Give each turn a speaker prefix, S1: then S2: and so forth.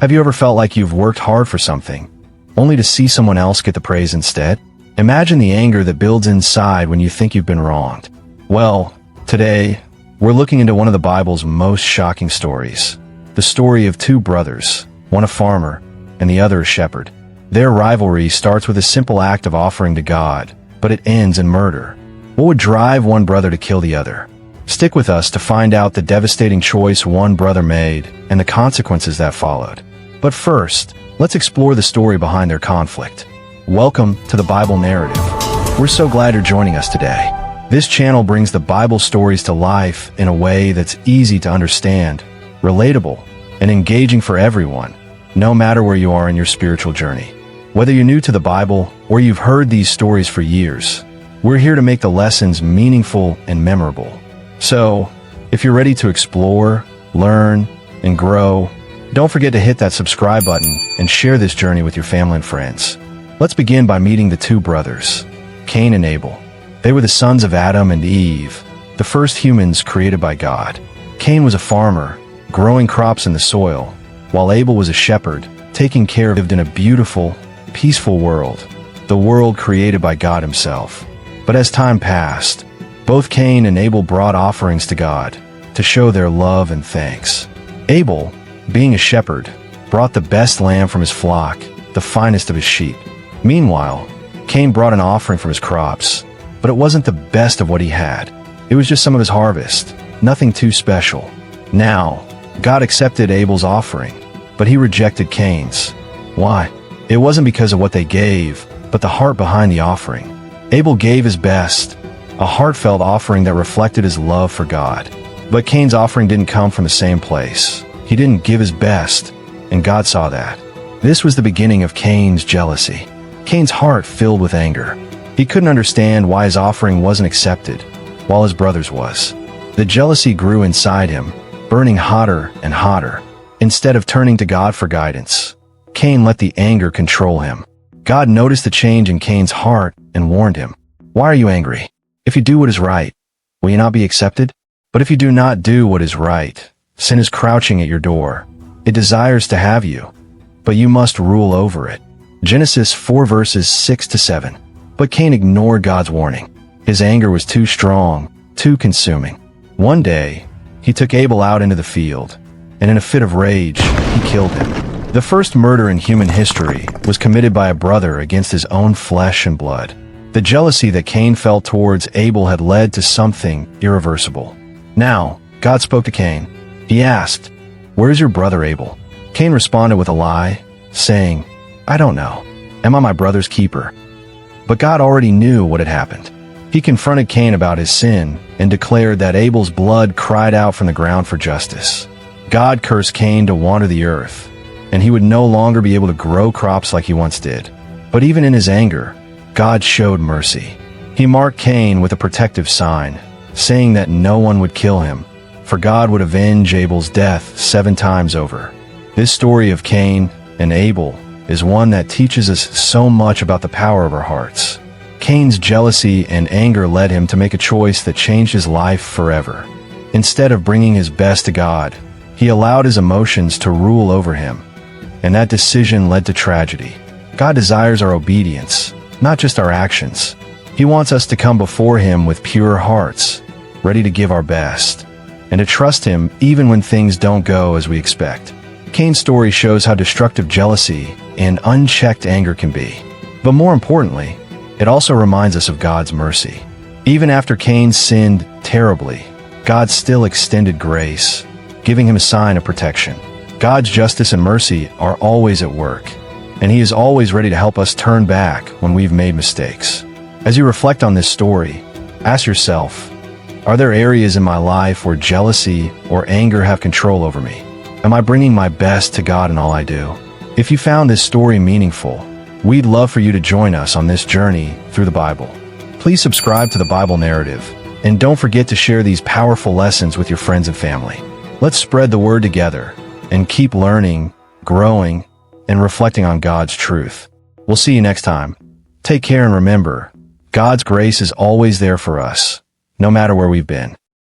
S1: Have you ever felt like you've worked hard for something, only to see someone else get the praise instead? Imagine the anger that builds inside when you think you've been wronged. Well, today, we're looking into one of the Bible's most shocking stories. The story of two brothers, one a farmer and the other a shepherd. Their rivalry starts with a simple act of offering to God, but it ends in murder. What would drive one brother to kill the other? Stick with us to find out the devastating choice one brother made and the consequences that followed. But first, let's explore the story behind their conflict. Welcome to the Bible Narrative. We're so glad you're joining us today. This channel brings the Bible stories to life in a way that's easy to understand, relatable, and engaging for everyone, no matter where you are in your spiritual journey. Whether you're new to the Bible or you've heard these stories for years, we're here to make the lessons meaningful and memorable. So, if you're ready to explore, learn, and grow, don't forget to hit that subscribe button and share this journey with your family and friends. Let's begin by meeting the two brothers, Cain and Abel. They were the sons of Adam and Eve, the first humans created by God. Cain was a farmer, growing crops in the soil, while Abel was a shepherd, taking care of in a beautiful, peaceful world, the world created by God himself. But as time passed, both Cain and Abel brought offerings to God to show their love and thanks. Abel, being a shepherd, brought the best lamb from his flock, the finest of his sheep. Meanwhile, Cain brought an offering from his crops, but it wasn't the best of what he had. It was just some of his harvest, nothing too special. Now, God accepted Abel's offering, but he rejected Cain's. Why? It wasn't because of what they gave, but the heart behind the offering. Abel gave his best, a heartfelt offering that reflected his love for God. But Cain's offering didn't come from the same place. He didn't give his best, and God saw that. This was the beginning of Cain's jealousy. Cain's heart filled with anger. He couldn't understand why his offering wasn't accepted, while his brother's was. The jealousy grew inside him, burning hotter and hotter. Instead of turning to God for guidance, Cain let the anger control him. God noticed the change in Cain's heart and warned him, "Why are you angry? If you do what is right, will you not be accepted? But if you do not do what is right, sin is crouching at your door. It desires to have you, but you must rule over it." Genesis 4 verses 6 to 7. But Cain ignored God's warning. His anger was too strong, too consuming. One day, he took Abel out into the field, and in a fit of rage, he killed him. The first murder in human history was committed by a brother against his own flesh and blood. The jealousy that Cain felt towards Abel had led to something irreversible. Now, God spoke to Cain. He asked, "Where's your brother Abel?" Cain responded with a lie, saying, "I don't know. Am I my brother's keeper?" But God already knew what had happened. He confronted Cain about his sin and declared that Abel's blood cried out from the ground for justice. God cursed Cain to wander the earth, and he would no longer be able to grow crops like he once did. But even in his anger, God showed mercy. He marked Cain with a protective sign, saying that no one would kill him, for God would avenge Abel's death 7 times over. This story of Cain and Abel is one that teaches us so much about the power of our hearts. Cain's jealousy and anger led him to make a choice that changed his life forever. Instead of bringing his best to God, he allowed his emotions to rule over him, and that decision led to tragedy. God desires our obedience, not just our actions. He wants us to come before him with pure hearts, ready to give our best, and to trust him even when things don't go as we expect. Cain's story shows how destructive jealousy and unchecked anger can be. But more importantly, it also reminds us of God's mercy. Even after Cain sinned terribly, God still extended grace, giving him a sign of protection. God's justice and mercy are always at work, and he is always ready to help us turn back when we've made mistakes. As you reflect on this story, ask yourself, are there areas in my life where jealousy or anger have control over me? Am I bringing my best to God in all I do? If you found this story meaningful, we'd love for you to join us on this journey through the Bible. Please subscribe to the Bible Narrative, and don't forget to share these powerful lessons with your friends and family. Let's spread the word together and keep learning, growing, and reflecting on God's truth. We'll see you next time. Take care and remember, God's grace is always there for us, no matter where we've been.